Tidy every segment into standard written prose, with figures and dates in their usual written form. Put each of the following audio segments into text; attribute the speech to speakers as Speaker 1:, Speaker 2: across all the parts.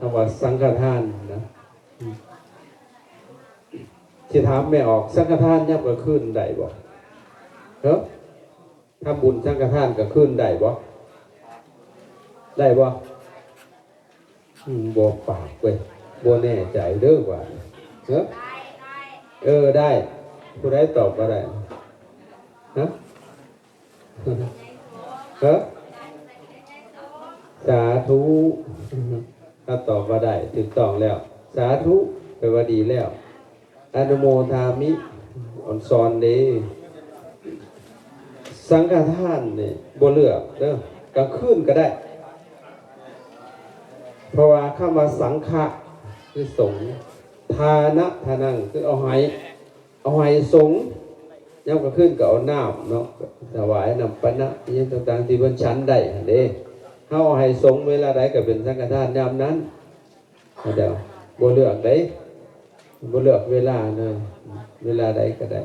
Speaker 1: คำว่าสังฆทานนะที่ถามไม่ออกสังฆทานย่ำก็ขึ้นได้บ่เฮ้ยทำบุญสังฆทานก็ขึ้นได้บ่ได้บ่บ่ปากเว้ยบ่แน่ใจเด้อว่าเฮ้ยได้ผู้ใดตอบก็ได้ฮะเฮ้ยสาธุถ้าตอบว่าได้ถูกต้องแล้วสาธุแปลว่าดีแล้วอนุโมทามิอ่อนซอนเด้สังฆทานเนี่ยบ่เลือกเด้อกลางคืนก็ได้เพราะว่าคำว่าสังฆะคือสงฆ์ทานะทานังคือเอาให้สงฆ์ย่ำกลางคืนก็เอาน้ำเนาะถวายน้ำปนะอย่างต่างๆที่เพิ่นฉันได้เด้เฮาให้สงฆ์เวลาใดก็เป็นสังฆทานยามนั้นเดี๋ยวบ่เลือกได้บ่เลือกเวลาเลยเวลาใดก็ได้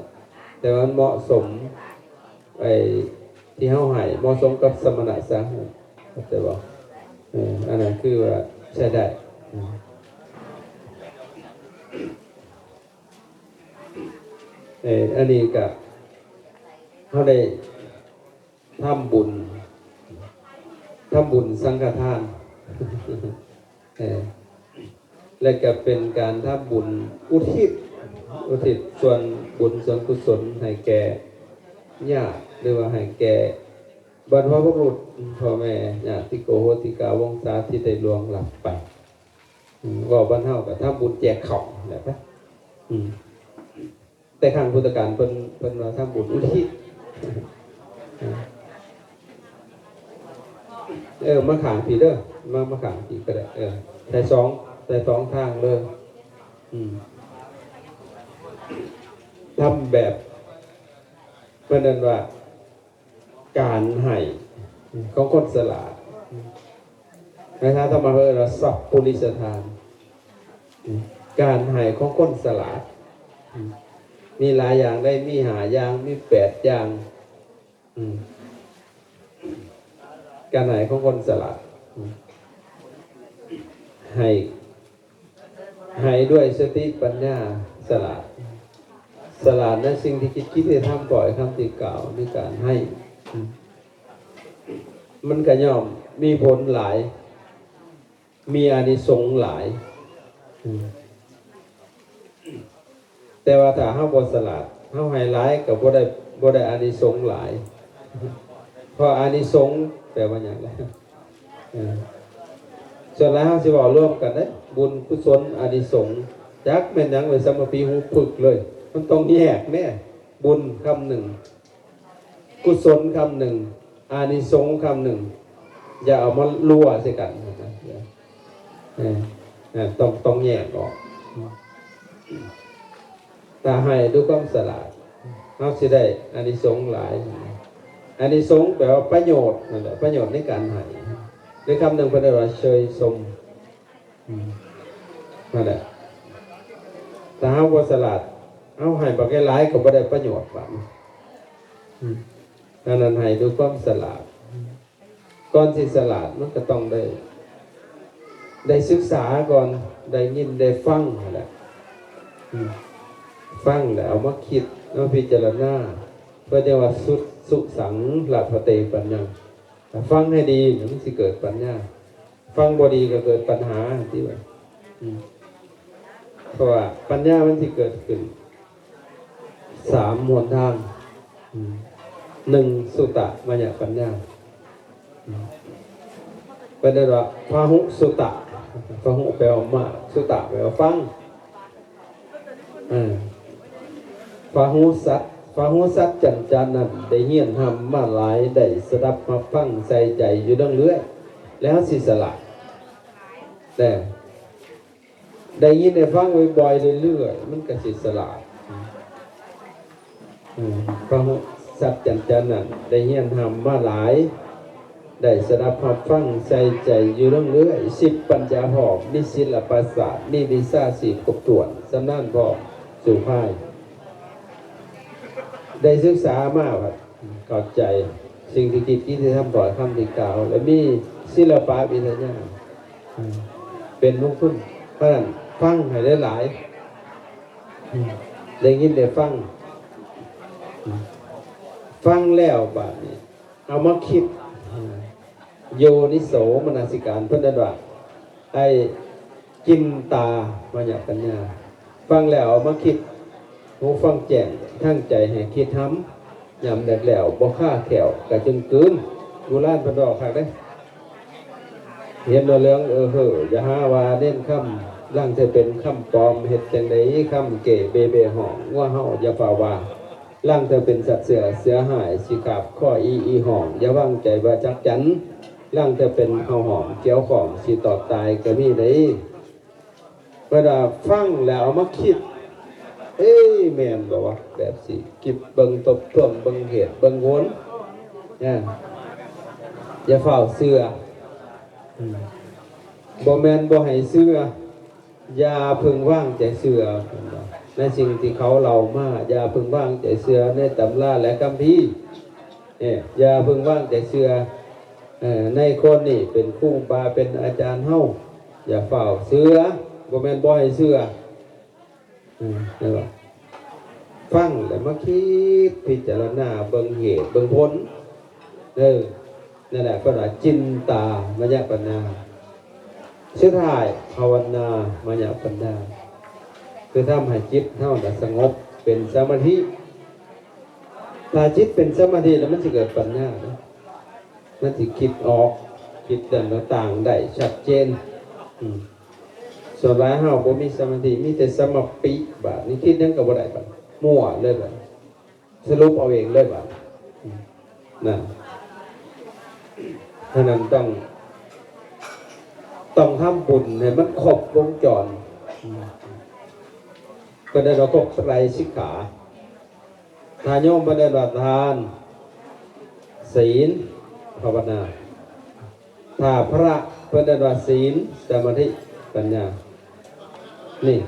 Speaker 1: แต่มันเหมาะสมไอ้ที่เฮาให้เหมาะสมกับสมณะสาธุแต่ว่าอันนั้นคือว่าใช้ได้อันนี้ก็เขาได้ทำบุญสังฆทานและก็เป็นการทำบุญอุทิศส่วนบุญส่วนกุศลให้แก่ญาติหรือว่าให้แก่บรรพบุรุษพ่อแม่ญาติโกโหติกาวงศาที่ได้ล่วงลับไปว่าบรรเทากับทำบุญแจกของนะครับแต่ครั้งพุทธกาลเพิ่นว่าทำบุญอุทิศมาขางผีเด้อมาขางผีก็ได้แต่สองทางเลยทำแบบเพื่อนนั้นว่าการให้ของคนสละนะครับถ้ามาเพื่อเราสัพพุริสทานการให้ของคนสละมีหลายอย่างได้มี5 อย่างมี8 อย่างการให้ของคนสละให้ด้วยสติปัญญาสละในสิ่งที่คิดที่ทำปล่อยคำที่กล่าวในการให้มันก็ย่อมมีผลหลายมีอานิสงส์หลายแต่ว่าถ้าเฮาบ่สละเฮาให้หลายก็บ่ได้อานิสงส์หลายเพราะอานิสงส์แปลว่าหยังล่ะส่วนหลายเฮาสิเว้าร่วมกันเด้บุญกุศลอานิสงส์จักแม่นหยังไว้สมปีหูปึกเลยมันต้องแยกแน่บุญคำหนึ่งกุศลคำหนึ่งอานิสงส์คำหนึ่งอย่าเอามารั่วใส่กันต้องแยกออกถ้าให้ด้วยความสละเราสิได้อานิสงส์หลายอานิสงส์แปลว่าประโยชน์นั่นแหละประโยชน์ในการให้ในคำหนึ่งเป็นว่าเชยสมนั่นแหละถ้าเฮาบ่สละเอาให้บักหลายก็บ่ได้ประโยชน์ว่าดังนั้นให้ด้วยความสละก่อนที่สละมันก็ต้องได้ศึกษาก่อนได้ยินได้ฟังนั่นแหละฟังแล้วเอามาคิดเอาพิจารณาเพื่อจะว่าสุสังหลัพเตปัญญาฟังให้ดีมันสิเกิดปัญญาฟังบ่ดีก็เกิดปัญหาที่ว่าเพราะว่าปัญญามันสิเกิดขึ้น3 หนทาง1สุตะมายปัญญาเป็นได้ว่าพาหุสุตะพาหุแปลว่ามาสุตะแปลว่าฟังพาหุสัจจันนั้นได้เฮียนทำมาหลายได้สดับมาฟังใส่ใจอยู่ดังเรื่อยแล้วสิสละแต่ได้ยินได้ฟังบ่อยๆเรื่อยๆมันก็สิสละพาหุสัจจันนั้นได้เฮียนทำมาหลายได้สดับมาฟังใส่ใจอยู่ดังเรื่อย10 ปัญญาหอบมีศิลปศาสตร์มีวิชาศิลป์ครบถ้วนสำนานพอสู่ภายได้ศึกษามากครับเข้าใจสิ่งที่คิดที่ทำปล่อยคำที่กล่าวและมีศิลปะวิทยา เป็นลงทุนเพราะฉะนั้นฟังให้ได้หลายได้ยินได้ฟังฟังแล้วบาดนี้เอามาคิดโยนิโสมนสิการเพิ่นได้ว่าไอ้กินตามาจากปัญญาฟังแล้วเอามาคิดหูฟังแจ้งทั้งใจให้คิดทำยำแดกแล้วบ่ค่าแขวกะจนเกินดูล้านเพิ่นบอกคักเด้เห็นว่าเรื่องอย่าหาว่าเน้นคำร่างจะเป็นคำปลอมเฮ็ดจังได๋คำเก๋เบเบห้องว่าเฮาอย่าฝ่าว่าร่างจะเป็นสัตว์เสือหายสิกาบข้ออีห้องอย่าวางใจว่าจักจันร่างจะเป็นเฮาหอมเกี่ยวของสิตอบตายก็มีได้เวลาฟังแล้วเอามาคิดแม่นบ่วะแบบสิคิดเบิ่งทบทวนเบิ่งเหตุเบิ่งผลอย่าเฝ้าเชื่อบ่แม่นบ่ให้เชื่ออย่าพึงว่างใจเชื่อในสิ่งที่เขาเล่ามาอย่าพึงว่างใจเชื่อในตำราและคัมภีร์อย่าพึงว่างใจเชื่อในคนนี่เป็นครูบาเป็นอาจารย์เฮาอย่าเฝ้าเชื่อบ่แม่นบ่ให้เชื่อนั่นว่าฟังแล้วมาคิดพิจารณาเบิ่งเหตุเบิ่งผลนั่นแหละก็ว่าจินตามยปัญญาสุดท้ายภาวนามยปัญญาคือทำให้จิตเท่านั้นสงบเป็นสมาธิถ้าจิตเป็นสมาธิแล้วมันจะเกิดปัญญามันจะคิดออกคิดต่างๆได้ชัดเจนส่วนหลายเฮาบ่มีสมาธิมีแต่สมาปิบาดนี่คิดยังก็บ่ได้บาดมั่วเลยบาดสรุปเอาเองเลยบาดนั่นฉะนั้นต้องทำบุญให้มันครบวงจรก็ได้เราก็ไตรสิกขาทานโยมบ่ได้ว่าทานศีลภาวนาถ้าพระเพิ่นได้ว่าศีลสมาธิปัญญานี่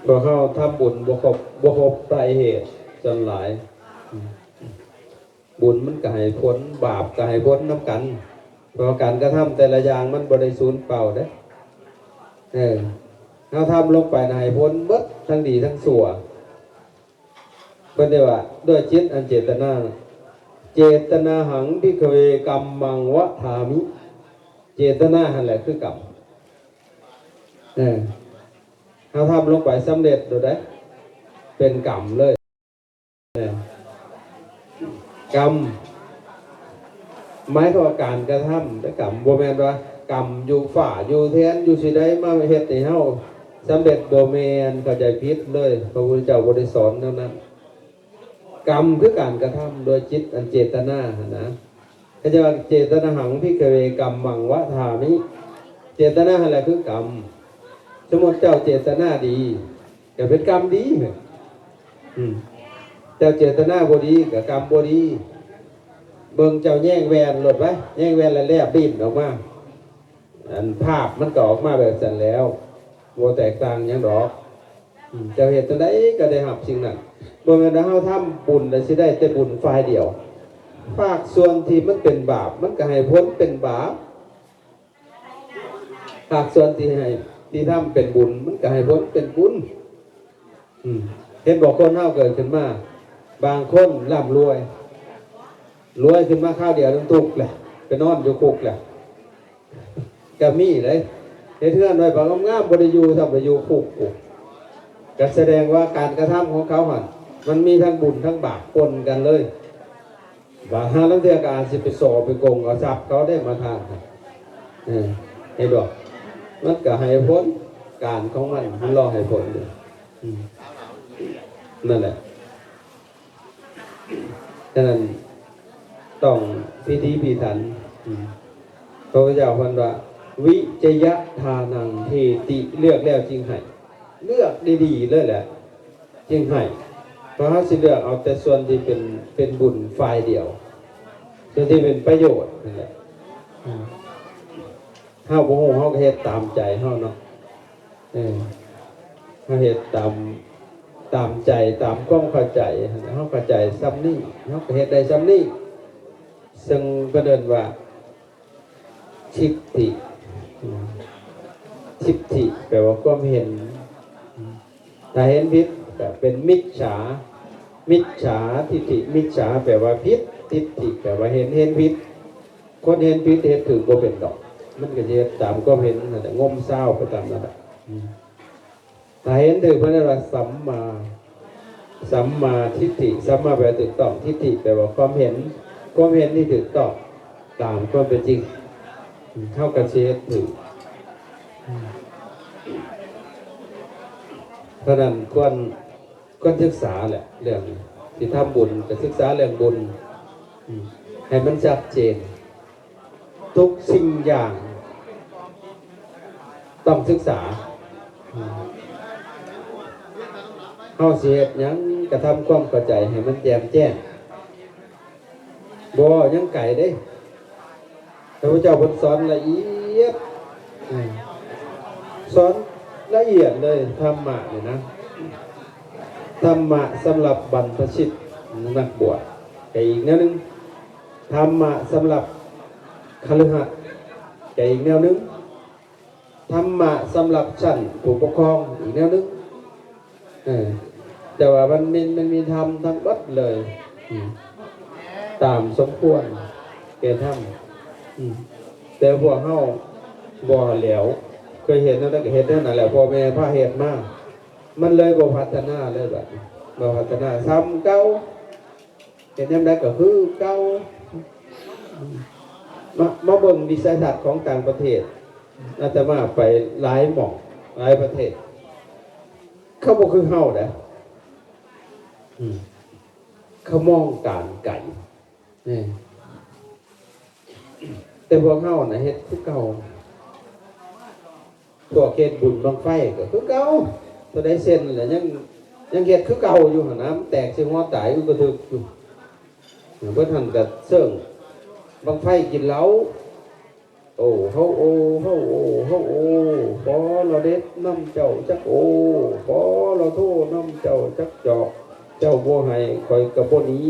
Speaker 1: พอเขาทำบุญบ่ครบไตรเหตุจนหลายบุญมันก็ให้พ้นบาปก็ให้พ้นน้ำกันเพราะการกระทำแต่ละอย่างมันบ่ได้สูญเปล่าเด้เขาทำลงไปให้พ้นเบิดทั้งดีทั้งชั่วเพิ่นได้ว่าด้วยจิตอันเจตนาหังภิกขเวกัมมังวะถามิเจตนาหั่นแหละคือกรรมเขาทำลงไปสำเร็จโดยได้เป็นกรรมเลยกรรมหมายถึงการกระทำแต่กรรมบ่แม่นว่ากรรมอยู่ฝ่าอยู่แทนอยู่สิได้มาเฮ็ดให้เฮาสำเร็จบ่แม่นเข้าใจผิดเลยพระพุทธเจ้าบ่ได้สอนแนวนั้นกรรมคือการกระทำโดยจิตอันเจตนานะเขาจะว่าเจตนาหังภิกขเวกัมมังวะถามิเจตนาอะไรคือกรรมสมมติเจ้าเจตนาดีก็เป็นกรรมดีเจ้าเจตนาบ่ดีก็กรรมบ่ดีเบิ่งเจ้าแย่งแหวนหลดไว้แย่งแหวนแล้วแลบดิ้นออกมาอันภาพมันก็ออกมาแบบนั้นแล้วบ่แตกต่างหยังดอกเจ้าเฮ็ดจังได๋ก็ได้รับสิ่งนั้นบ่แม่นว่าเฮาทำบุญแล้วสิได้แต่บุญฝ่ายเดียวภาคส่วนที่มันเป็นบาปมันก็ให้พ้นเป็นบาปภาคส่วนที่ทำเป็นบุญมันก็ให้พ้นเป็นบุญเห็นบอกคนเฮาเกิดขึ้นมาบางคนร่ำรวยขึ้นมาข้าวเดียวต้องทุกข์แหละไปนอนอยู่คุกแหละก็มีเลยเฮ็ดเทื่อนไว้บ่งามๆบ่ได้อยู่ทำไปอยู่คุกก็แสดงว่าการกระทำของเขาหั่นมันมีทั้งบุญทั้งบาปปนกันเลยบางครั้งเทื่อก็อาจสิไปสอบไปโกงเอาทรัพย์เขาได้มาทานให้ดอกมันก็ให้พ้นการของมันรอให้พ้นอยู่นั่นแหละฉะนั้นต้องพิธีพิถันพระพุทธเจ้าพันว่าวิจยทานังเทติเลือกแล้วจริงให้เลือกดีๆเลยแหละจริงให้เพราะเขาสิเลือกเอาแต่ส่วนที่เป็นบุญฝ่ายเดียวส่วนที่เป็นประโยชน์นั่นแหละเฮาบ่ฮู้เฮาก็เฮ็ดตามใจเฮาเนาะเฮาเฮ็ดตามใจตามความเข้าใจเฮาเข้าใจซ้ำนี้เฮาก็เฮ็ดได้ซ้ำนี้ซึ่งประเด็นว่า ทิฏฐิทิฏฐิแปลว่าความเห็นถ้าเห็นผิดก็เป็นมิจฉามิจฉาทิฏฐิมิจฉาแปลว่าผิดทิฏฐิแปลว่าเห็นผิดคนเห็นผิดเห็นถึงบ่เป็นดอกมันก็จะตามความเห็นนั่นแหละงมเศร้าไปตามนั้นแหละถ้าเห็นถึงพระนราสัมมาทิฏฐิสัมมาแปลว่าถูกต้องทิฏฐิแปลว่าความเห็นที่ถูกต้องตามความเป็นจริงเข้ากับเชฟถึงเพราะนั้นควรศึกษาแหละเรื่องที่ทำบุญก็ศึกษาเรื่องบุญให้มันชัดเจนทุกสิ่งอย่างต้องศึกษาเอาเสียยังกระทำความเข้าใจให้มันแจ่มแจ้งบ่ยังไก่ได้พระพุทธเจ้าสอนละเอียดสอนละเอียดเลยธรรมะเนี่ยนะธรรมะสำหรับบรรพชิตนักบวชแต่อีกแนวนึงธรรมะสำหรับคฤหัสถ์แต่อีกแนวนึงธรรมะสำหรับชั้นผู้ปกครองอีกแนวนึงแต่ว่ามันมีธรรมทั้งหมดเลยตามสมควรแก่ธรรมแต่พวกเฮาบ่แล้วเคยเห็นแล้วก็เห็นนั่นแหละพ่อแม่พาเฮ็ดมามันเลยบ่พัฒนาเลยแบบบ่พัฒนาซ้ำเก่าเห็นยามใดก็คือเก่ามาเบิ่งวิสัยทัศน์ของต่างประเทศอาตมาไปหลายหม่องหลายประเทศเขาบ่คือเฮาเด้อเขามองการไกลนี่แต่พวกเฮาน่ะเฮ็ดคือเก่าพวกเฮ็ดบุญบังไฟก็คือเก่าตัวใดเส้นแหละยังเฮ็ดคือเก่าอยู่หั่นนะแตกสิหัวตายก็ถึกอยู่เพิ่นหั่นก็เซิงบังไฟกินเหล้าโอ้เฮาโอ้เฮาโอ้เฮาโอ้พอเราเด็ดน้ำเจ้าจักโอ้พอเราโทษน้ำเจ้าจักจอกเจ้าบ่ให้ข่อยก็บ่หนี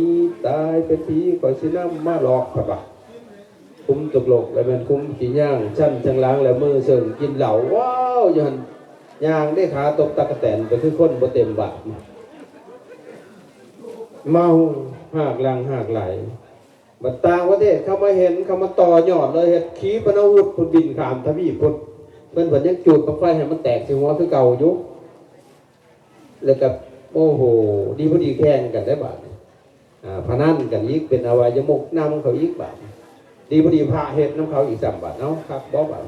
Speaker 1: ตายเป็นผีข่อยสินำมาหลอกพะบะคุ้มตกลกแล้วมันคุ้มกี่ย่างชั้นจังล้างแล้วมือเสิร์ฟกินเหล้าว้าวอยู่หั่นย่างได้ขาตกตะกะแตนก็คือคนบ่เต็มบาทเมาหากลังหากไหลบัดต่างประเทศเขามาเห็นเขามาต่อยอดเลยเฮ็ดขีปนาวุธพุ่นบินข้ามทวีปพุ่นเพิ่นยังจูดบั้งไฟให้มันแตกสิหัวคือเก่าอยู่แล้วก็โอ้โหดีพอดีแข่งกันได้บาดพนันกันอีกเป็นอวัยมุกนำเขาอีกบาดดีพอดีพระเฮ็ดน้ำเขาอีก3 บาทเนาะครับบ่บาด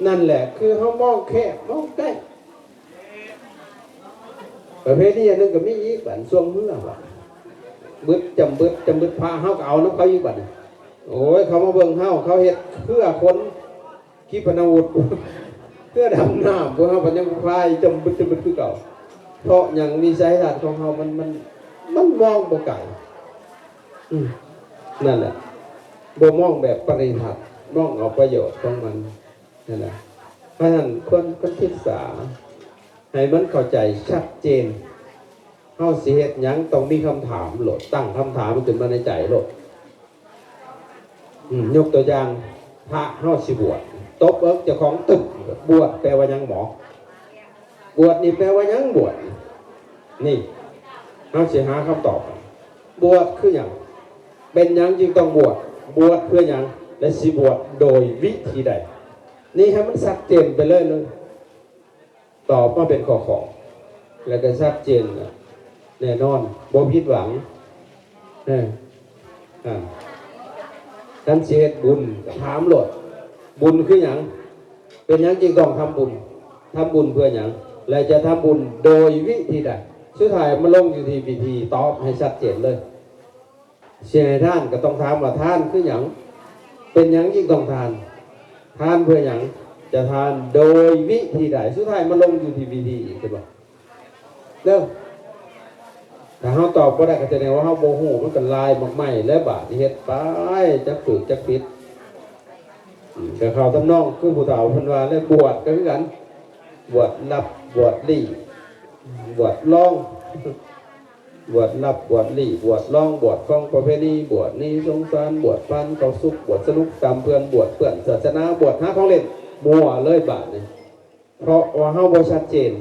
Speaker 1: นั่นแหละคือเฮามองแคบมองใกล้ประเภทนี้นึงก็มีอีกบาดช่วงมื้อว่าบึดจำบึดพาเฮาก็เอาน้ำเขาอีกบาดโอ้ยเขามาเบิ่งเฮาเขาเฮ็ดเพื่อคนขีปนาวุธเพื่อดำน้ำพวกเฮาก็ยังพายจำบึดคือเก่าเพราะอย่างวิสัยทัศน์ของเฮามันมองบ่ไกลนั่นแหละบ่มองแบบปริทัศน์มองเอาประโยชน์ของมันนั่นแหละเพราะฉะนั้นคนศึกษาให้มันเข้าใจชัดเจนเฮาสิเฮ็ดหยังต้องมีคำถามโหลดตั้งคำถามขึ้นมาในใจโหลดยกตัวอย่างพระเฮาสิบวชตบเอิกเจ้าของตึกบวชแปลว่าหยังหมอบวชนี่แปลว่าหยังบวชนี่เฮาสิหาคำตอบบวชคือหยังเป็นหยังจึงต้องบวชเพื่อหยังและสิบวชโดยวิธีใดนี่ให้มันชัดเจนไปเลยตอบมาเป็นข้อๆแล้วก็ชัดเจนแน่นอนบ่ผิดหวังท่านสิเฮ็ดบุญถามโลดบุญคือหยังเป็นหยังจึงต้องทำบุญเพื่อหยังและจะทำบุญโดยวิธีใดสุดท้ายมันลงอยู่ที่วิธีตอบให้ชัดเจนเลยเสียให้ท่านก็ต้องถามว่าท่านคือหยังเป็นหยังจึงต้องทานเพื่อหยังจะทานโดยวิธีใดสุดท้ายมันลงอยู่ที่วิธีอีกใช่ป่ะเด้อถ้าเฮาตอบบ่ได้ก็แสดงว่าเฮาบ่ฮู้มันก็ลายมากใหม่แล้วบาดที่เฮ็ดไปจักถูกจักผิดก็เข้าทำนองคือผู้เฒ่าเพิ่นว่าแล้วบวชก็คือกันบวชรับบวชลี้บวชลอง บวชรับบวชหลีบวชร้องบวชฟังประเพณีบวชนี้สงสารบวชพันเขาสุขบวชสนุกตามเพื่อนบวชเพื่อนศาสนาบวชหาของเล่นมัวเลยบาดนี่เพราะว่าเฮาบ่ชัดเจน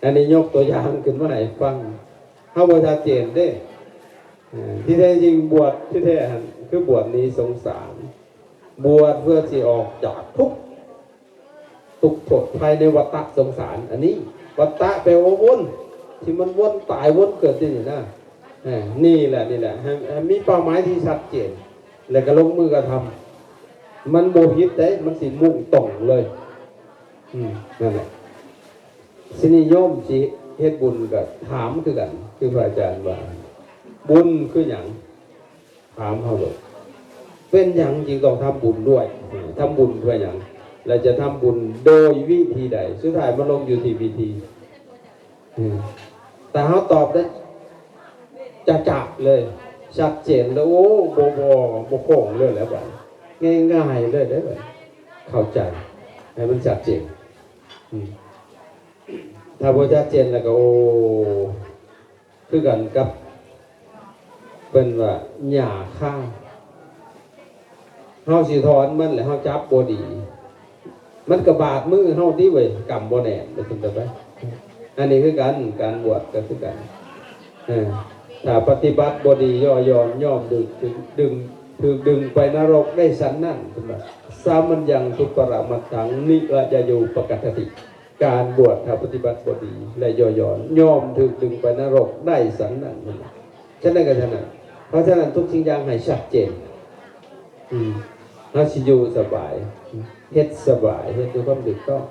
Speaker 1: อันนี้ยกตัวอย่างขึ้นมาให้ฟังเฮาบ่ชัดเจนเด้ที่แท้จริงบวชที่แท้คือบวชนี้สงสารบวชเพื่อสิออกจากทุกข์โทษภายในวัฏสงสารอันนี้วัฏแปลว่าวนที่มันวนตายวนเกิดนี่นะนี่แหละมีเป้าหมายที่ชัดเจนแล้วก็ลงมือกระทำมันโบหิตได้มันสิมุ่งตรงเลยนั่นแหละสินิยมสิเฮ็ดบุญก็ถามคือกันคือพระอาจารย์ว่าบุญคือหยังถามเขาเลยเป็นหยังจริงต้องทำบุญด้วยทำบุญเพื่อหยังเราจะทำบุญโดยวิธีใดสุดท้ายมันลงอยู่ที่วิธีแต่เขาตอบได้จะเลยชัดเจนแล้วโอ้โบโค้งเลยแล้วแบบง่ายๆเลยได้แบบเข้าใจให้มันชัดเจนถ้าพอชัดเจนแล้วก็โอ้คือกันกับเป็นว่าหย่าข้างเฮาสิถอนมันแล้วเฮาจับบ่ดีมันก็บาดมือเฮาดีเว้ยกำบ่แน่นเป็นจังได๋อันนี้คือการบวชก็คือกันถ้าปฏิบัติบ่ดีย่อมดึงไปนรกได้สันนั่นเป็นว่าสามัญญังทุกปรมัตถังนิระยะโยปกัตติการบวชถ้าปฏิบัติบ่ดีและย่อมถูกดึงไปนรกได้สันนั่นฉะนั้นก็ฉะนั้นเพราะฉะนั้นทุกสิ่งอย่างให้ชัดเจนเราสิอยู่สบายเฮ็ดสบายเฮ็ดด้วยความถูกต้อง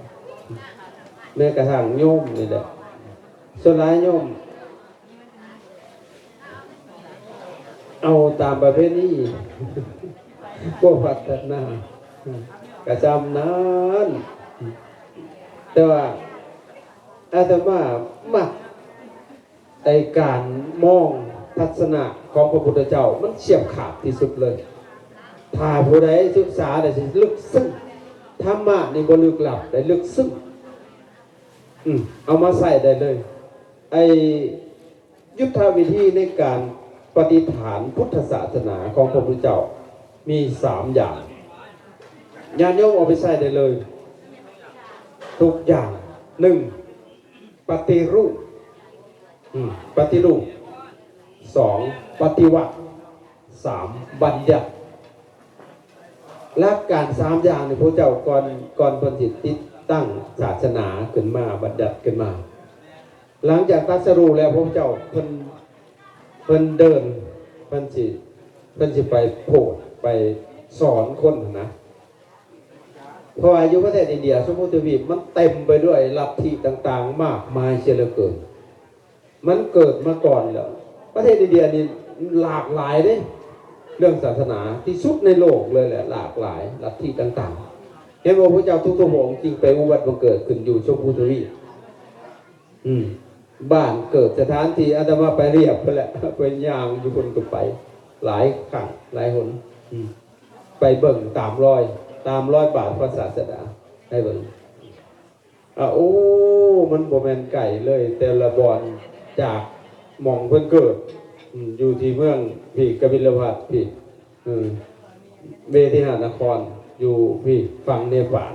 Speaker 1: แม้กระทั่งโยมนี่แหละส่วนหลายโยมเอาตามประเพณีพวกพัฒนากระจำนั้นแต่ว่าอาตมามักในการมองทัศนะของพระพุทธเจ้ามันเฉียบขาดที่สุดเลยถ้าผู้ใดศึกษาได้ลึกซึ้งธรรมะนี่บ่ลึกลับได้ลึกซึ้งเอามาใส่ได้เลยไอ้ยุทธวิธีในการปฏิฐานพุทธศาสนาของพระพุทธเจ้ามี3อย่างญาติโยมเอาไปใส่ได้เลยทุกอย่าง1ปฏิรูป2ปฏิวัติ3บัญญัติหลักการ3อย่างนี่พระเจ้าก่อนเพิ่นสิติดตั้งศาสนาขึ้นมาบัญญัติขึ้นมาหลังจากตรัสรู้แล้วพระเจ้าเพิ่นเดินเพิ่นสิไปโพดไปสอนคนนะเพราะอายุประเทศอินเดียสมมุติวีปมันเต็มไปด้วยลัทธิต่างๆมากมายเสียเหลือเกินมันเกิดมาก่อนแล้วประเทศอินเดียนี่หลากหลายเด้เรื่องศาสนาที่สุดในโลกเลยแหละหลากหลายลัทธิต่างๆเห็นว่าพระเจ้าทุกพระองค์จริงไปอุบัติบังเกิดขึ้นอยู่ชมพูทวีปบ้านเกิดสถานที่อาตมาไปเรียบไปแหละเป็นย่างอยู่คนก็ไปหลายครั้งหลายหนไปเบิ่งตามรอยบาทพระศาสดาให้เบิ่งโอ้มันบ่แม่นไก่เลยแต่ละบอนจากหม่องเพิ่นเกิดอยู่ที่เมืองพี่กบิลพัสพี่เวทิหานครอยู่พี่ฝั่งเนปาล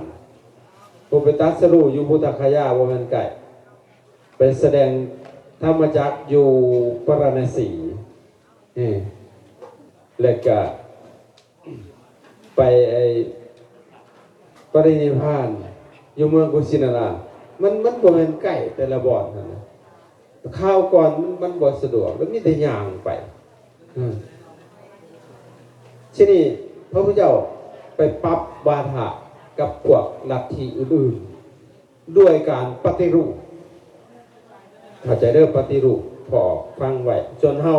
Speaker 1: ผู้ไปตรัสรู้อยู่พุทธคยาบ่แม่นไก่ไปแสดงธรรมจักรอยู่พาราณสีแล้วก็ไปปรินิพพานอยู่เมืองกุสินารามันบ่แม่นใกล้แต่ละบ่อนนั่นนะข้าวก่อนมันบ่สะดวกแล้วมีแต่ย่างไปที่นี่พระพุทธเจ้าไปปรับวาทะกับพวกลัทธิอื่นๆด้วยการปฏิรูปเข้าใจเรื่องปฏิรูปพอฟังไว้จนเฮา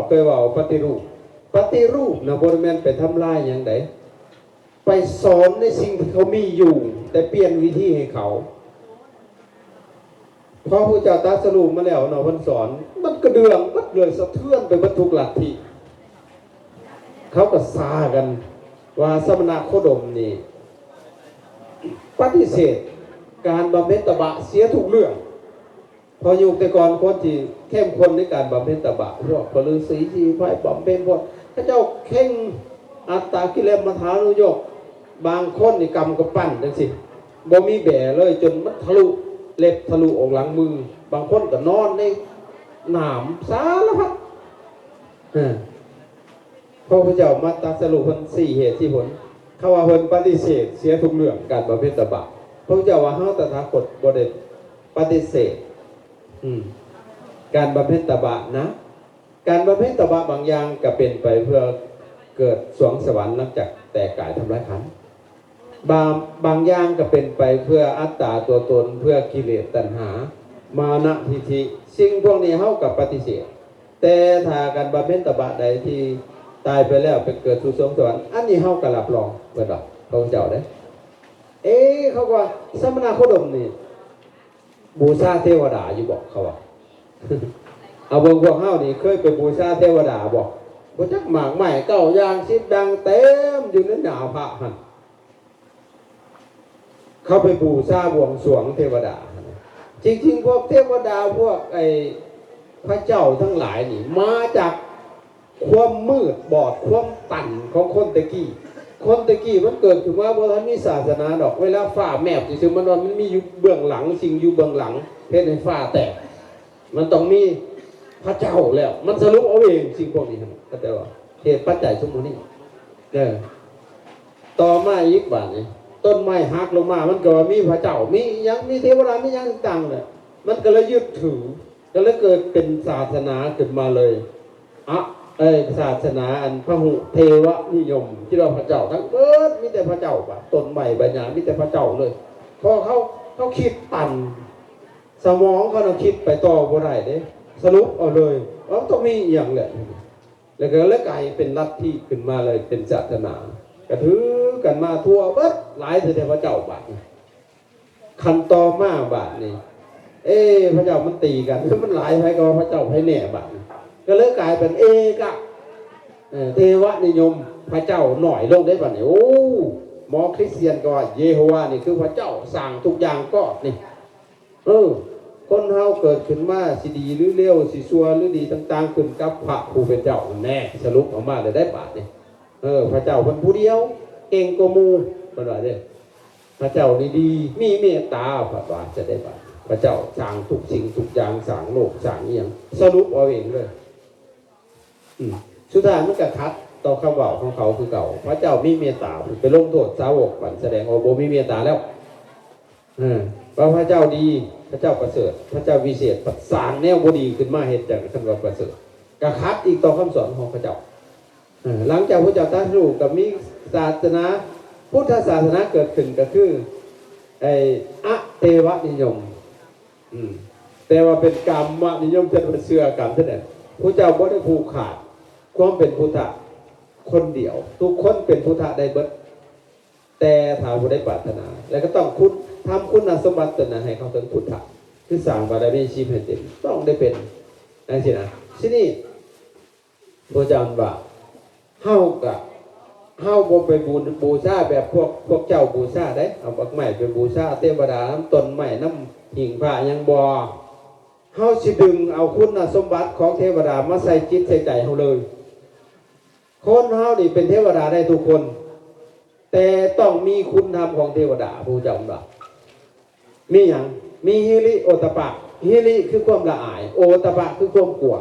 Speaker 1: เคยว่าปฏิรูปนะบ่แม่นไปทำลายหยังไดไปสอนในสิ่งที่เขามีอยู่แต่เปลี่ยนวิธีให้เขาพระพุทธเจ้าตรัสรู้มาแล้วเนาะเพิ่นสอนมันกระเดื่องมันเลยสะเทือนไปบรรทุกลัทธิเขาก็ซากันว่าสมณโคดมนี่ปฏิเสธการบำเพ็ญตบะเสียทุกเรื่อง พออยู่แต่ก่อนคนที่เข้มข้นในการบำเพ็ญตบะพวกพลือศีชีพายบำเพ็ญพวกพระเจ้าเข่งอัตตากิเลสมัทานุโยกบางคนนี่กรรมก็ปั้นจังสิบ่มีแบ่เลยจนมันทะลุเล็บทะลุออกหลังมือบางคนก็นอนในหนามสารพัดพระพุทธเจ้ามาตรัสรุปเพิ่น4เหตุที่ผลเขาว่าเพิ่นปฏิเสธเสียทุกเรื่องการบำเพ็ญตบะพระพุทธเจ้าว่าเฮาตถาคตบ่ได้ปฏิเสธการบำเพ็ญตบะนะการบำเพ็ญตบะบางอย่างก็เป็นไปเพื่อเกิดสวงสวรรค์หลังจากแตกกายทำลายขันธ์บางอย่างก็เป็นไปเพื่ออัตตาตัวตนเพื่อกิเลสตัณหามานะทิฏฐิสิ่งพวกนี้เฮากับปฏิเสธแต่ถ้าการบำเพ็ญตบะใดที่ตายไปแล้วไปเกิดสู่สวงสวรรค์อันนี้เฮาก็รับรองเพิ่นว่าพระพุทธเจ้าได้เขาว่าสมณโคดมนี่บูชาเทวดาอยู่บอกเขาว่าเอาเบิ่งพวกเฮานี่เคยไปบูชาเทวดาบอกบ่จักหมากไม้เก้าอย่าง10ดังเต็มอยู่ในหน้าพระหั่นเขาไปบูชาบวงสรวงเทวดาจริงๆพวกเทวดาพวกพระเจ้าทั้งหลายนี่มาจากความมืดบอดความตันของคนตะกี้มันเกิดขึ้นมาบ่ทันมีศาสนาดอกเวลาฟ้าแมบซื่อๆมันมีอยู่เบื้องหลังสิ่งอยู่เบื้องหลังเฮ็ดให้ฟ้าแตกมันต้องมีพระเจ้าแล้วมันสรุปเอาเองสิ่งพวกนี้เข้าใจว่าเหตุปัจจัยสมมุตินี่ต่อมาอีกบาดนี้ต้นไม้หักลงมามันก็มีพระเจ้ามีเทวดามีอย่างต่างๆเลยมันก็เลยยึดถือก็เลยเกิดเป็นศาสนาขึ้นมาเลยศาสนาอันพหุเทวนิยมที่เราพระเจ้าทั้งเบิดมีแต่พระเจ้าบาดต้นไม้ใบหญ้ามีแต่พระเจ้าเลยพอเขาคิดตันสมองเขาต้องคิดไปต่อบ่ได้เด้สรุปเอาเลยต้องมีอย่างแหละแล้วก็เลยกลายเป็นลัทธิขึ้นมาเลยเป็นศาสนากระถือกันมาทั่วเบิดหลายแต่พระเจ้าบาดคันต่อมาบาดนี่พระเจ้ามันตีกันมันหลายไผก็พระเจ้าไผแน่บาดก็เลยกลายเป็นเทวนิยมพระเจ้าหน่อยลงได้บาดนี่หมอคริสเตียนก็ว่าเยโฮวานี่คือพระเจ้าสร้างทุกอย่างก็นี่คนเฮาเกิดขึ้นมาสิดีหรือเลวสิชั่วหรือดีต่างๆขึ้นกับพระผู้เป็นเจ้าแน่สรุปออกมาได้บาดนี่พระเจ้าเป็นผู้เดียวเก่งกว่าหมู่เพิ่นว่าเด้พระเจ้านี่ดีมีเมตตาพระว่าจะได้บาดพระเจ้าสร้างทุกสิ่งทุกอย่างสร้างโลกสร้างอีหยังสรุปเอาเองเลยสุดท้ายมันก็ขัดต่อคำเว้าของเขาคือเก่าพระเจ้ามีเมตตาไปลงโทษสาวกบัดแสดงว่าบ่มีเมตตาแล้วว่าพระเจ้าดีพระเจ้าประเสริฐพระเจ้าวิเศษสร้างแนวบ่ดีขึ้นมาเฮ็ดจังซั่นว่าประเสริฐก็ขัดอีกต่อคำสอนของพระเจ้าหลังจากพระเจ้าตรัสรู้ก็มีศาสนาพุทธศาสนาเกิดขึ้นก็คืออะเทวนิยมแต่ว่าเป็นกรรมนิยมจะเป็นเชื่อกรรมเท่านั้นพระเจ้าบ่ได้ผูกขาดความเป็นพุทธะคนเดียวทุกคนเป็นพุทธะได้เบิดแต่ถ้าบ่ได้ปรารถนาแล้วก็ต้องทำคุณสมบัติตัวนั้นให้เขาถึงพุทธะคือสร้างบารมีชีพให้เต็มต้องได้เป็นนั่นสินะทีนี้พระเจ้าว่าเฮาบ่ไปบูชาแบบพวกเจ้าบูชาได้เอาบักไม้ไปบูชาเทวดาน้ำต้นไม้น้ำหิ่งพระยังบ่เฮาสิดึงเอาคุณสมบัติของเทวดามาใส่จิตใส่ใจเฮาเลยคนเฮานี่เป็นเทวดาได้ทุกคนแต่ต้องมีคุณธรรมของเทวดาผู้เจ้าว่ามีหยังมีฮิริโอตปะฮิริคือความละอายโอตปะคือความกลัว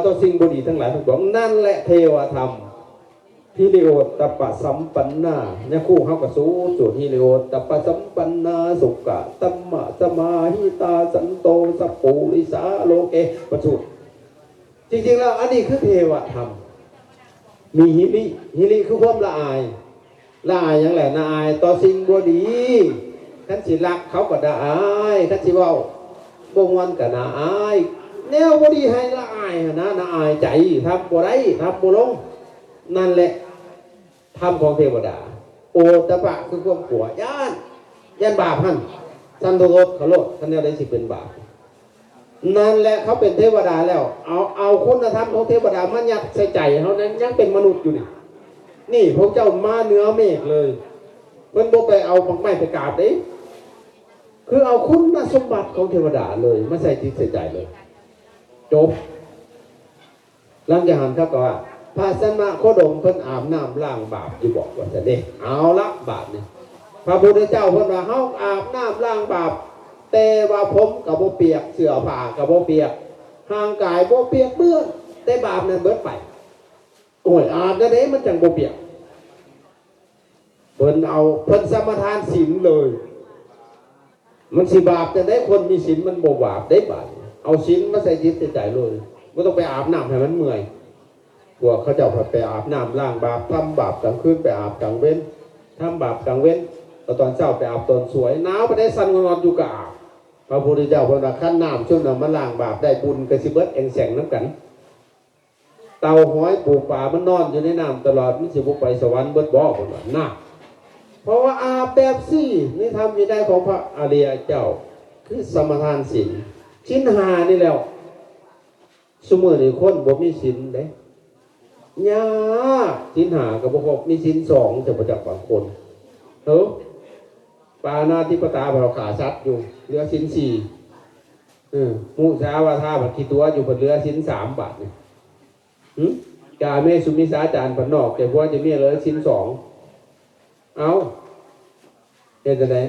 Speaker 1: ต่อสิ่งบ่ดีทั้งหลายทั้งปวงนั่นแหละเทวธรรมฮิริโอตปะสัมปันนาเนี่ยคู่เฮาก็สู้ส่วนฮิริโอตปะสัมปันนาสุขะตัมมะสมาหิตาสันโตสัพปูริสาโลเกปสุจริงๆแล้วอันนี้คือเทวธรรมมีฮิริคือความละอายอย่างแหละละอายต่อสิ่งบ่ดีคันสิรักเขาก็ละอายคันสิเว้าบ่ม่วนก็ละอายแนวบ่ดีให้ละอายนะละอายใจทำบ่ได้ทำบ่ลงนั่นแหละธรรมของเทวดาโอตปะคือความกลัวย่านบาปหั่นสันโทษเขาโลดคันแนวใดสิเป็นบาปนั่นแหละเขาเป็นเทวดาแล้วเอาคุณธรรมของเทวดามายัดใส่ใจเขานั้นยังเป็นมนุษย์อยู่นี่พวกเจ้ามาเหนือเมฆเลยเพิ่นบ่ไปเอาปักไม้ไปกราบเด้ คือเอาคุณสมบัติของเทวดาเลยมาใส่จิตใส่ใจเลยจบหลังจากนั้นครับก็ว่าพระสัมมาโคดมเพิ่นอาบน้ำล้างบาปอยู่บอกว่าจะเด้เอาละบาปนี่พระพุทธเจ้าเพิ่นว่าเฮาอาบน้ำล้างบาปแต่ว่าผมกับบ่เปียกเสื้อผ้ากับบ่เปียกห่างกายบ่เปียกเปื้อนแต่บาปนั้นเบิดไปโอ้ยอาบได้เด้มันจังบ่เปียกเพิ่นสมทานศีลเลยมันสิบาปจะได้คนมีศีลมันบ่บาปได้บาปเอาศีลมาใส่จิตใส่ใจเลยบ่ต้องไปอาบน้ำให้มันเมื่อยพวกเขาเจ้าไปอาบน้ำล้างบาปทำบาปกลางคืนไปอาบกลางเว้นทำบาปกลางเว้นตอนเช้าไปอาบตอนสวยหนาวไปได้สั่นนอนอยู่กับอาบพระพุทธเจ้าเพิ่นว่าขั้นน้ำช่วงนั้นมาล้างบาปได้บุญก็สิเบิดแสงน้ำกันเต่าหอยปูปลามันนอนอยู่ในน้ำตลอดมันสิบ่ไปสวรรค์เบิดบ่เพิ่นว่าน่ะเพราะว่าอาบแบบซี่นี่ทำอยู่ได้ของพระอริยเจ้าคือสมทานศีลชิ้นหานี่แล้วซุมื้อนี้คนบ่มีศีลเด้ยากศีลหาก็บ่ครบมีศีล2จะบ่จักบางคนปาณาติปตาเราขาสัตว์อยู่เหลือศีล4มุสาวาทาบัดขี้ตัวอยู่เพิ่นเหลือศีล3บาทนี่กาเมสุมิสาจารย์เพิ่นนอกแต่ว่าจะมีเหลือศีล2เอาเฮ็ดจังได๋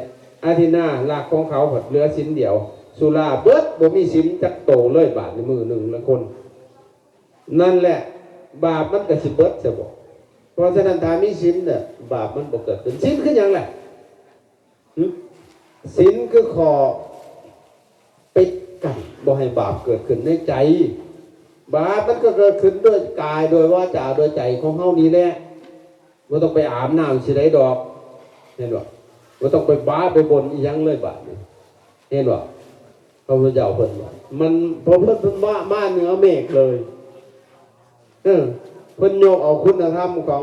Speaker 1: อาทิตย์หน้าหลักของเขาเพิ่นเหลือศีลเดียวสุราเบิดบ่มีศีลจักโตเลยบาทในมือหนึ่งละคนนั่นแหละบาปมันก็สิเบิดซะบ่เพราะฉะนั้นถ้ามีศีลน่ะบาปมันบ่เกิดขึ้นศีลคือหยังล่ะศีลคือข้อปิดกั้นบ่ให้บาปเกิดขึ้นในใจบาปมันก็เกิดขึ้นด้วยกายโดยวาจาโดยใจของเฮานี่แหละบ่ต้องไปอาบน้ำสิได้ดอกเห็นบ่บ่ต้องไปบ้าไปบนอีหยังเลยบาดนี้เห็นบ่พระพุทธเจ้าเพิ่นว่ามันพอเพิ่นมาเหนือเมฆเลยเพิ่นโยกเอาคุณธรรมของ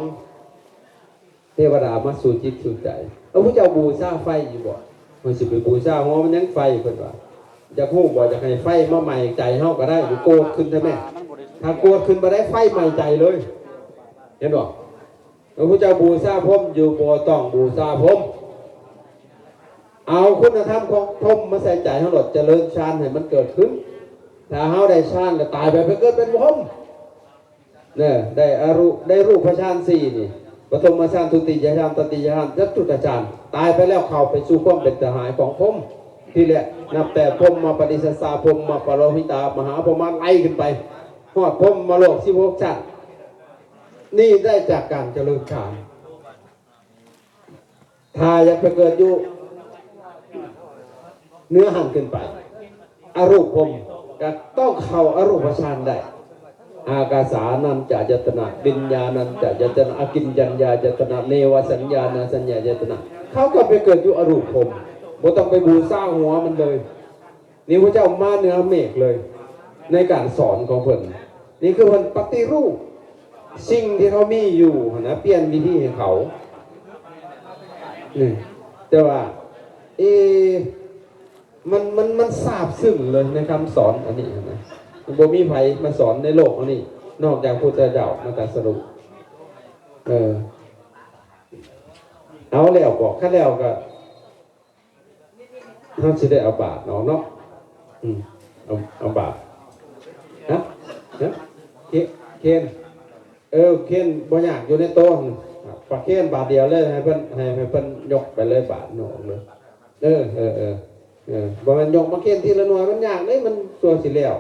Speaker 1: เทวดามาสู่จิตสู่ใจพระพุทธเจ้าบูชาไฟอยู่บ่เพิ่นสิไปบูชาหัวมันยังไฟเพิ่นว่าอยากฮู้บ่อยากให้ไฟมาใหม่ใจเฮาก็ได้หรือโกรธขึ้นใช่มั้ยถ้าโกรธขึ้นบ่ได้ไฟใหม่ใจเลยเห็นบ่พระพุทธเจ้าบูชาพรหมอยู่บ่ต้องบูชาพรหมเอาคุณธรรมของพรหมมาใส่ใจเฮาหลดเจริญฌานให้มันเกิดขึ้นถ้าเฮาได้ฌานแล้วตายไปเกิดเป็นพรหมเนี่ยได้รูปฌาน4นี่ปฐมฌานทุติยฌานตติยฌานจตุตฌานตายไปแล้วเข้าไปสู่ความเป็นสหายของพรหมที่แหละนับแต่พรหมมาปฏิสัสสาพรหมมาปรหิตามหาพรหมไล่ขึ้นไปฮอดพรหมมาโลก16ชั้นนี่ได้จากการเจริญฌานถ้าอยากไปเกิดอยู่เนื้อหันขึ้นไปอรูปพรหมก็ต้องเข้าอรูปฌานได้อากาสานันจะจตนะวิญญาณันจะจตนะอกิญญัญญาจตนะเนวสัญญาณสัญญาจตนะเขาก็ไปเกิดอยู่อรูปพรหมบ่ต้องไปบูชาหัวมันเลยนี่พระเจ้ามาเหนือเมฆเลยในการสอนของเพิ่นนี่คือเพิ่นปฏิรูปสิ่งที่เขามีอยู่นะเปลี่ยนวิธีให้เขานี่แต่ว่ามันทราบซึ้งเลยในคำสอนอันนี้นะบ่มีไผมาสอนในโลกอันนี้นอกจากพุทธเจ้ามาตรัสรู้เอาแล้วบอกคันแล้วก็เฮาสิได้เอาบาปเนาะเอาบาปฮะเคนเคนบ่ยากอยู่ในโต๊ะฝากเคนบาทเดียวเลยให้เพิ่นยกไปเลยบาทหนองเลยบ่มันยกมาเคนทีละหน่วยมันยากเลยมันตัวสิแล้ว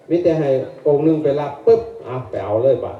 Speaker 1: มีแต่ให้องค์นึงไปรับปึ๊บไปเอาเลยบาท